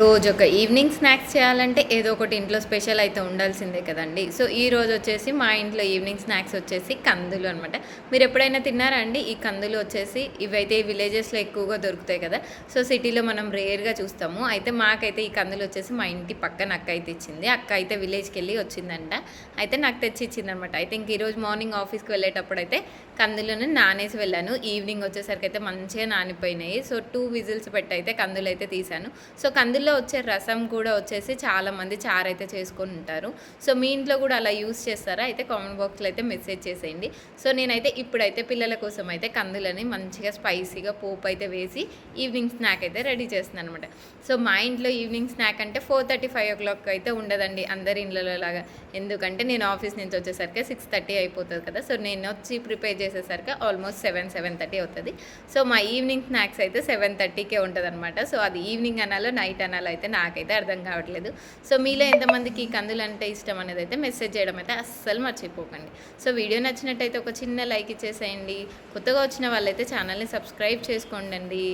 రోజు ఒక evening snacks చేయాలంటే ఏదో ఒకటి ఇంట్లో స్పెషల్ అయితే ఉండాల్సిందే కదండి. సో ఈ రోజు వచ్చేసి మా ఇంట్లో ఈవినింగ్ స్నాక్స్ వచ్చేసి కందులు అనమాట. మీరు ఎప్పుడైనా తిన్నారా అండి? ఈ కందులు వచ్చేసి ఇవైతే విలేజెస్లో ఎక్కువగా దొరుకుతాయి కదా. సో సిటీలో మనం రేర్గా చూస్తాము. అయితే మాకైతే ఈ కందులు వచ్చేసి మా ఇంటి పక్కన అక్క అయితే ఇచ్చింది. అక్క అయితే విలేజ్కి వెళ్ళి వచ్చిందంట. అయితే నాకు తెచ్చి ఇచ్చింది అనమాట. అయితే ఇంక ఈరోజు మార్నింగ్ ఆఫీస్కి వెళ్ళేటప్పుడు అయితే కందులను నానేసి వెళ్ళాను. ఈవినింగ్ వచ్చేసరికి అయితే మంచిగా నానిపోయినాయి. సో 2 విజిల్స్ పెట్టి అయితే కందులు అయితే తీసాను. సో కందుల్లో వచ్చే రసం కూడా వచ్చేసి చాలామంది చారైతే చేసుకొని ఉంటారు. సో మీ ఇంట్లో కూడా అలా యూస్ చేస్తారా? అయితే కామెంట్ బాక్స్లో అయితే మెసేజ్ చేసేయండి. సో నేనైతే ఇప్పుడైతే పిల్లల కోసం అయితే కందులని మంచిగా స్పైసీగా పోపు అయితే వేసి ఈవినింగ్ స్నాక్ అయితే రెడీ చేస్తున్నాను అనమాట. సో మా ఇంట్లో ఈవినింగ్ స్నాక్ అంటే 4:30, 5 అయితే ఉండదండి అందరి ఇళ్ళలో లాగా. ఎందుకంటే నేను ఆఫీస్ నుంచి వచ్చేసరికి 6:30 అయిపోతుంది కదా. సో నేను వచ్చి ప్రిపేర్ చేసేసరికి ఆల్మోస్ట్ 7:30 అవుతుంది. సో మా ఈవినింగ్ స్నాక్స్ అయితే 7:30కే ఉంటుంది అనమాట. సో అది ఈవినింగ్ అనాలో నైట్ అనాలో అయితే నాకైతే అర్థం కావట్లేదు. సో మీలో ఎంతమందికి ఈ కందులు అంటే ఇష్టం అనేది అయితే మెసేజ్ చేయడం అయితే అస్సలు మర్చిపోకండి. సో వీడియో నచ్చినట్టయితే ఒక చిన్న లైక్ ఇచ్చేసేయండి. కొత్తగా వచ్చిన వాళ్ళైతే ఛానల్ని సబ్స్క్రైబ్ చేసుకోండి.